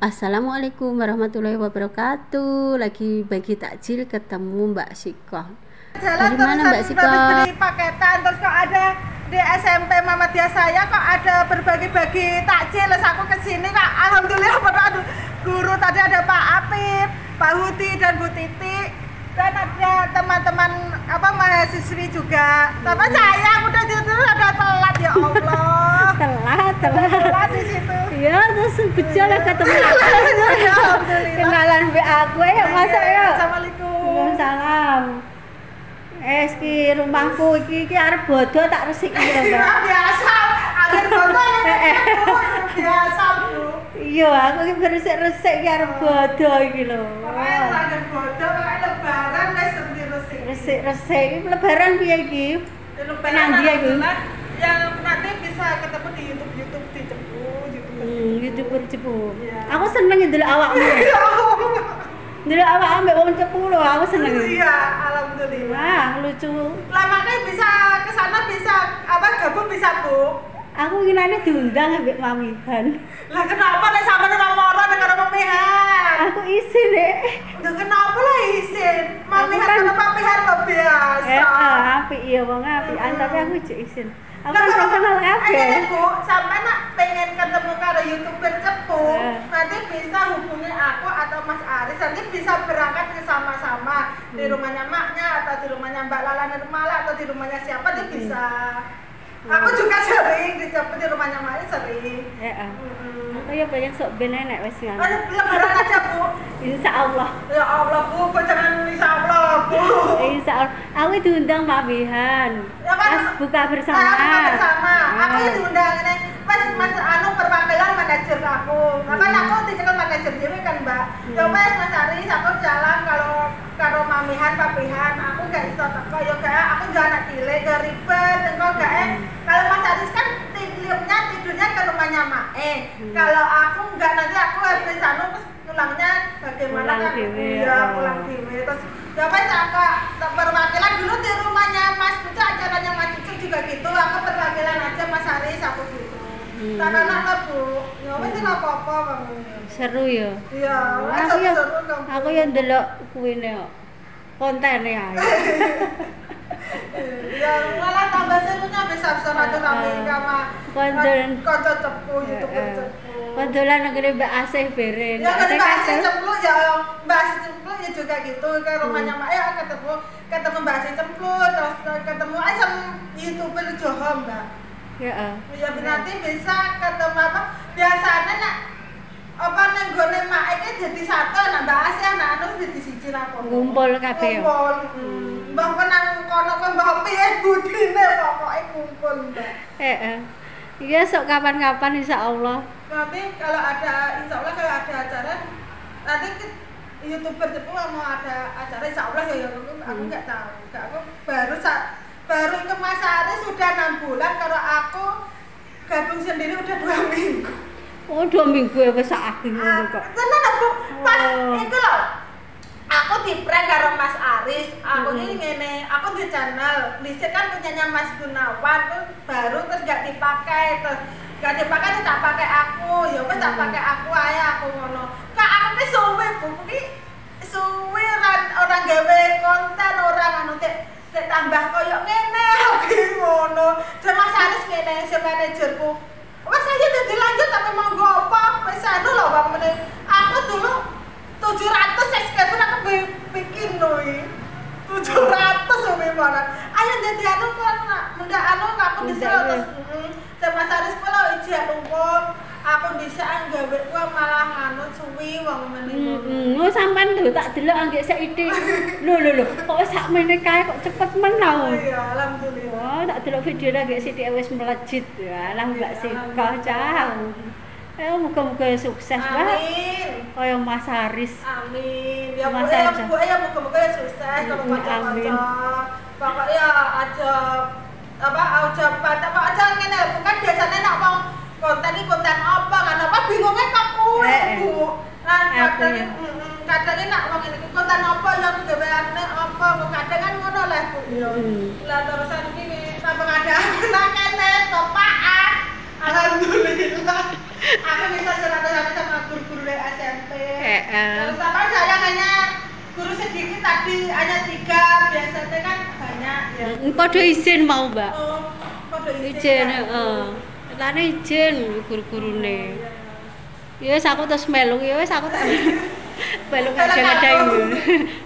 Assalamualaikum warahmatullahi wabarakatuh. Lagi bagi takjil ketemu Mbak Sikoh. Dari mana Mbak Sikoh? Beli paketan terus kok ada di SMP Muhammadiyah saya kok ada berbagi-bagi takjil. Terus aku kesini kak, alhamdulillah aduh, guru tadi ada Pak Apip, Pak Hudi dan Bu Titi dan ada teman-teman mahasiswi juga. Tapi saya udah ada telat ya Allah. telat di situ. Ya terus bicara ketemu kenalan BA aku ya masa ya. Assalamualaikum. Salam. Ki rumahku iki arep bodo tak resik iki lho Mbak. Biasa, akhir bodo biasa Bu. Iya, aku iki resik-resik iki arep bodo iki lho. Akhir bodo kayak lebaran wis resik. Resik-resik iki lebaran piye iki? Lebaran iki. Yang nanti bisa ketemu di YouTube di Cepu, YouTuber Cepu. Aku seneng ndelok awakmu. Ndelok awak ambek wong Cepu lho, aku seneng. Iya, alhamdulillah. Wah, lucu. Lah makanya bisa ke sana bisa gabung bisa, Bu. Aku nginane diundang ambek Mamihan. Lah kenapa nek sampean ora moro nek karo Mamihan? Aku isin nek. Lah kenapa lah isin? Mamihan karo Mamihan lho biasa. Apik iya wong apikan tapi aku jek isin. Aku kan kenal kabeh. Bu, sampean nak pengen ketemu karo YouTuber Cepu, nanti bisa hubungi aku atau Mas Aris, nanti bisa berangkat sama-sama di rumahnya maknya atau di rumahnya Mbak Lala Nirmala atau di rumahnya siapa dia bisa. Aku juga sering di Cepu di rumahnya maknya sering. Aku ya pengen sok ben enek wis ngono. Lebaran aja, Bu. Insyaallah. Ya Allah, Bu, jangan insyaallah, Bu. Insyaallah. Aku diundang Mamihan. Ya kan? Pas buka bersama. Buka bersama. Aku yang diundang ini Mas perwakilan manajer aku. Kan aku dicekel manajer dhewe kan, Mbak. Ya wes Mas Aris, aku jalan kalau Mamihan, Papihan, aku gak iso teko ya gak aku juga anak cilik, gak ribet, engko gak kalau Mas Aris kan tidurnya ke rumahnya Mae. Kalau aku enggak nanti aku habis terus pulangnya bagaimana kan? Iya, pulang dhewe. Terus ya wes aku perwakilan dulu di rumahnya Mas Cucu, acaranya Mas Cucu juga gitu. Aku perwakilan aja Mas Aris aku gitu. Tak anak lah Bu. Ya wes ora apa-apa kamu. Seru ya. Iya, seru kamu. Aku yang ndelok kuwine kok. Kontene ae. Ya malah tambah serunya bisa rame sama kanca Cepu, YouTuber Cepu. Kondolan negeri Mbak Asih Beren. Ya kan Mbak Asih Cempluk ya, Mbak Asih Cempluk ya juga gitu ke rumahnya Mak ya ketemu Mbak Asih Cempluk terus ketemu asam YouTuber Joho Mbak. Ya. Ya nanti bisa ketemu biasanya nak nang gone Mak iki dadi satu nah Mbak Asih anak anu dadi siji lah kok. Ngumpul kabeh. Ngumpul. Mbah menang kono kon mbah piye budine pokoke kumpul Mbak. Iya sok kapan-kapan insyaallah. Nanti kalau ada insyaallah kalau ada acara nanti YouTuber Cepu mau ada acara insyaallah ya aku enggak tahu. Aku baru ke Mas Aris sudah 6 bulan kalau aku gabung sendiri udah 2 minggu. Oh 2 minggu ya wis akeh ngono kok. Tenan aku pas iku lho. Aku di prank karo Mas Aris. Aku ini ngene, aku di channel. Dhisik kan punyanya Mas Gunawan tuh baru terus gak dipakai tak pakai aku. Ya wis tak pakai aku ae aku ngono. Kak aku ki suwe Bu, ki suwe orang gawe konten orang anu tek tambah koyo ngene aku ngono. Terus Mas Aris ngene si manajerku. Wes aja dadi lanjut tapi mau apa? Wis anu lho Bang meneh. Aku dulu 700 subscriber aku bikin loh 700 mana ayo jadi anu kan mendak anu aku bisa terus sama Saris kalau ijak lumpur aku bisa nggawe kuwi malah anu suwi wong meneh ngono sampean lho tak delok anggek saiki lho kok sakmene kae kok cepet men oh iya alhamdulillah tak delok video anggek sithik wis melejit ya lah Mbak Sikoh cah. Muga-muga sukses, Mbak. Amin. Kaya Mas Aris. Amin. Ya muga-muga sukses kalau kanca-kanca. Pokoknya aja aja ngene bukan biasanya nak wong konten apa kan apa bingungnya kok kuwi, Bu. Kan kadang nak wong ini konten apa yang gaweane apa kadang kan ngono lah, Bu. Lah terusan iki sampe ada anak kene topaan. Alhamdulillah. Aku bisa serata sama guru-guru SMA Terus apa sayangannya guru sedikit tadi hanya 3, biasanya kan banyak ya. Kode izin mau, Mbak. Oh, kode Izin, ya. heeh. Lane izin guru-gurune. Ya wis aku terus melu, ya wis aku tak melu kadang-kadang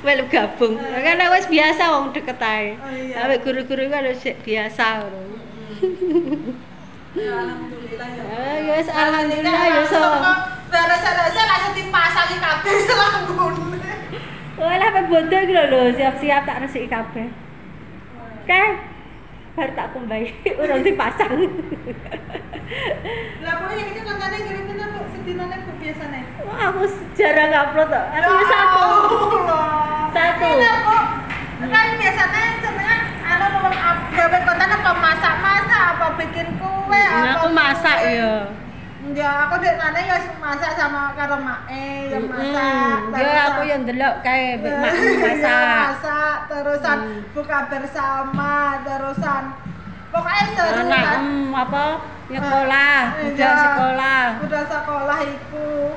melu gabung. Karena wis biasa wong deket ae. Oh, iya. Awake guru-guru kan wis biasa ngono. Ya alhamdulillah ya. Ya wis alhamdulillah ya so. Beres-beres langsung dipasangi kabeh selambune. Walah pe bodoh iki lho siap-siap tak resiki kabeh. Oke. Bar tak kumbai urung dipasang. Lah kok iki kontane ngirim-ngirim kok sedinane kok biasane. Wah, aku jarang upload kok. Aku ya satu. Satu. Kan biasanya jenengan gawe konten apa masak-masak apa bikin kue apa. Aku masak ya. Ya aku dek nane ya masak sama karo mae ya masak. Ya aku yang ndelok kae mbek mak masak. Masak terusan buka bersama terusan pokoknya seru kan. Apa? Sekolah, udah sekolah. Udah sekolah iku.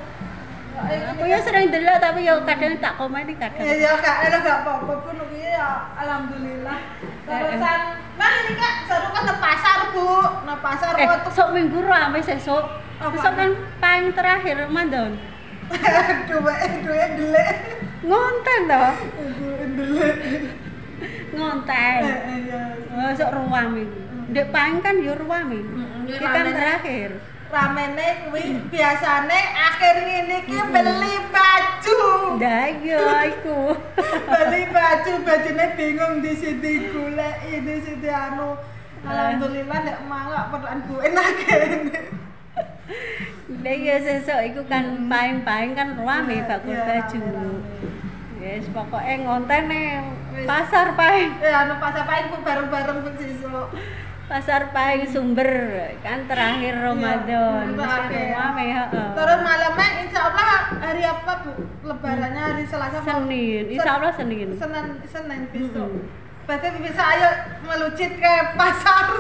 Aku ya sering ndelok tapi ya kadang tak komeni kadang. Ya gak apa-apa pun kuwi ya alhamdulillah. Terusan nah ini Kak seru kan nang pasar, Bu. Nang pasar kok sok minggu rame sesuk. Besok kan paling terakhir Ramadan. Duwe ndelek. Ngonten toh? Ndelek. Ngonten. Iya. Sok ruame. Ndek paling kan ya ruame. Iki kan terakhir. Ramene kuwi biasane akhir ngene iki beli baju. Ndah iya iku. Beli bajune bingung di sini golek ini sini anu. Alhamdulillah nek mangak perlan Bu enak kene. Lah ya sesuk iku kan paling-paling kan rame bakul baju. Wis pokoke ngontene pasar paling. Anu pasar paling ku bareng-bareng sesuk. Pasar paling Sumber kan terakhir Ramadan. Rame heeh. Terus malamnya insyaallah hari apa Bu? Lebarannya hari Selasa. Senin. Insyaallah Senin. Senin besok. Berarti bisa ayo meluncur ke pasar.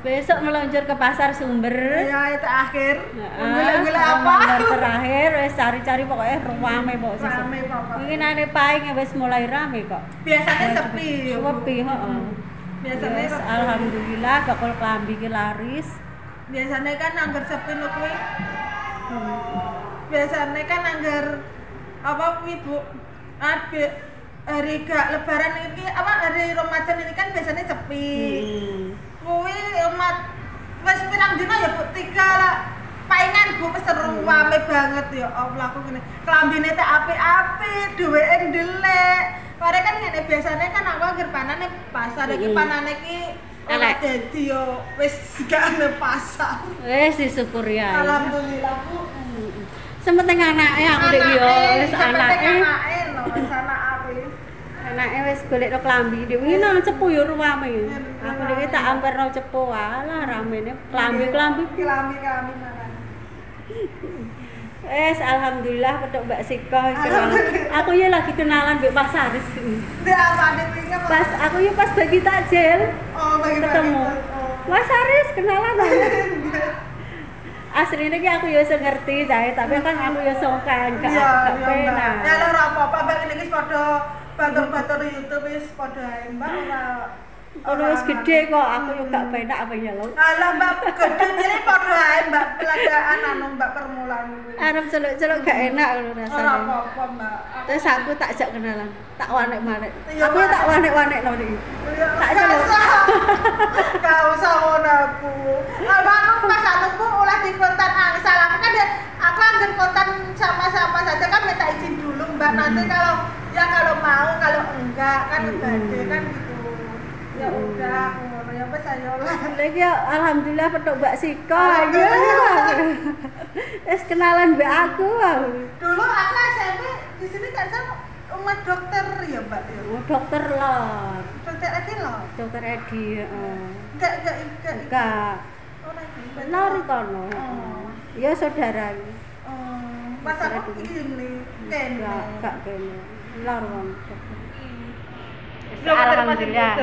Besok meluncur ke pasar Sumber. Ya itu akhir. Gula-gula apa? Terakhir wis cari-cari pokoknya rame pokok sesuk. Rame pokok. Mungkin ane paing wis mulai rame kok. Biasanya sepi. Sepi, heeh. Biasanya yes, alhamdulillah bakul klambi ki laris. Biasanya kan anggar sepi lho kuwi. Biasanya kan anggar apa Ibu? Hari gak lebaran ini apa hari Ramadan ini kan biasanya sepi. Kuwi umat wis pirang dina ya Bu 3 lah. Paingan Bu seru rame banget ya Allah aku ngene. Klambine teh apik-apik, duweke ndelek. Pare kan ngene biasanya kan aku anggere panane pasar iki panane iki ora dadi yo wis gak ana pasar. Wis disyukuri ae. Alhamdulillah Bu. Sementing anake aku ndek yo wis anake. Lho wis anake. Anake wis golekno klambi ndek wingi nang cepu yo rame. Aku ndek tak amperno cepu alah ramene klambi-klambi. Klambi makan. Alhamdulillah petuk Mbak Siko iki. Aku ya lagi kenalan Mbak Mas Aris. Ndek apane wingi Pas aku ya pas bagi takjil. Oh, bagi ketemu. Mas Aris kenalan. Aslinya ki aku ya iso ngerti jae, tapi kan aku ya songkan gak penak. Ya lho ora apa-apa, Mbak iki wis padha batur-batur YouTube wis padha ae, Mbak ora. Ono wis gede kok, aku yo gak penak apa ya lho. Alah Mbak gede jadi padha ae, Mbak pelajaran anu Mbak permulaan. Arep celuk-celuk gak enak lho rasane. Ora apa-apa, Mbak. Terus aku tak jak kenalan, tak wanek-wanek. Aku ya tak wanek-wanek lho iki. Tak celuk. Gak usah ngono aku. Mbak aku pas anu Bu oleh di konten salam kan aku anggar konten sama-sama saja kan minta izin dulu Mbak. Nanti kalau mau kalau enggak kan badhe kan gitu. Ya udah ngono ya wis ayo lah. Lagi alhamdulillah petuk Mbak Siko aja. Wis kenalan mbak aku. Dulu aku SMP di sini kan sama umat dokter ya Mbak ya. Oh, dokter loh. Dokter Edi loh. Dokter Edi, heeh. Enggak. Ora iki. Lor kono. Ya saudara. Pas aku ini kene. Enggak kene. Lor wong. Alhamdulillah.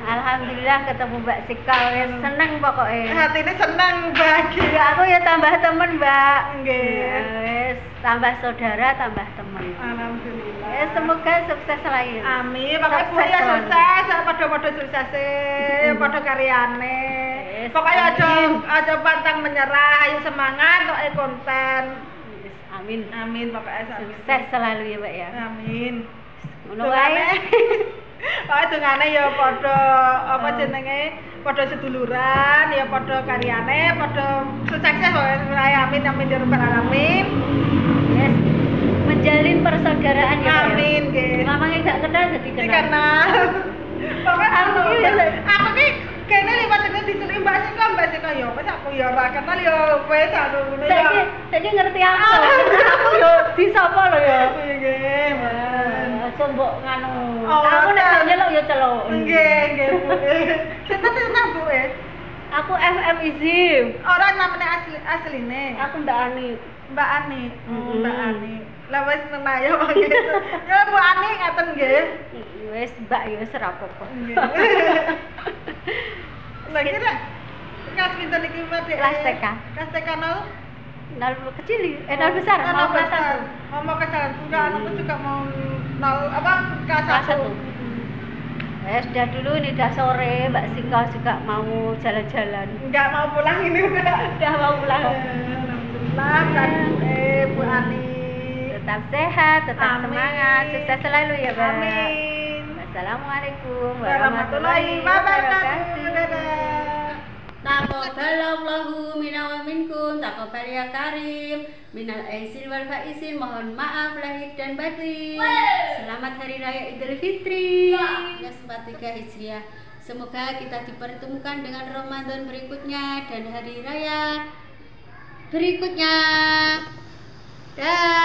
Alhamdulillah ketemu Mbak Sika, seneng pokoknya. Hati ini seneng bahagia. Aku ya tambah temen Mbak. Nggih. Wes. tambah saudara, tambah teman. Alhamdulillah. Ya, semoga sukses selalu. Amin. Pokoknya Bu ya sukses, padha-padha suksese, padha karyane. Yes, Pokoknya amin. aja pantang menyerah, ayo semangat untuk konten. Yes, amin. Amin pokoknya Sukses selalu ya, Mbak ya. Amin. Ngono wae. Pokoknya dungane ya padha apa jenenge? Padha seduluran, ya padha karyane, padha sukses wae. Amin amin ya rabbal alamin. Yes. Menjalin persaudaraan ya, Mbak ya. Amin nggih. Mamangnya gak kenal jadi kenal. Kenal. Pokoknya Aku ki kene liwat ini dicuri Mbak Sika ya wis aku ya ora kenal ya wis anu ngono ya. Saiki ngerti aku. Aku yo di sapa lho ya. Nggih, Aja mbok nganu. Oh, Aku nek nyeluk yo celuk. nggih, Bu. Sinten Bu? Aku FM Izim. Ora namanya asline. Aku Mbak Ani. Mbak Ani. Oh, Mbak Ani. Lah wis menayo gitu. Ya Bu Ani ngaten nggih. Wis Mbak yo wis ora apa-apa. Nggih. Lah kira kelas pinten iki Mbak Dek? Kelas TK. Kelas TK 0? Nol kecil, nol besar, mau kelas 1. Mau kelas 1. Enggak, anakku juga mau 0 apa kelas 1. Ya sudah dulu ini udah sore, Mbak Sika juga mau jalan-jalan. Enggak mau pulang ini udah. Udah mau pulang. Alhamdulillah kan Bu Ani. Tetap sehat, tetap Amin. semangat, sukses selalu ya, Mbak. Amin. Assalamualaikum Warahmatullahi wabarakatuh. Dadah. Taqabbalallahu minna wa minkum, taqabbal ya karim, minal aizin wal faizin, mohon maaf lahir dan batin. Selamat Hari Raya Idul Fitri 1443 Hijriah. Semoga kita dipertemukan dengan Ramadan berikutnya dan Hari Raya berikutnya. Dah.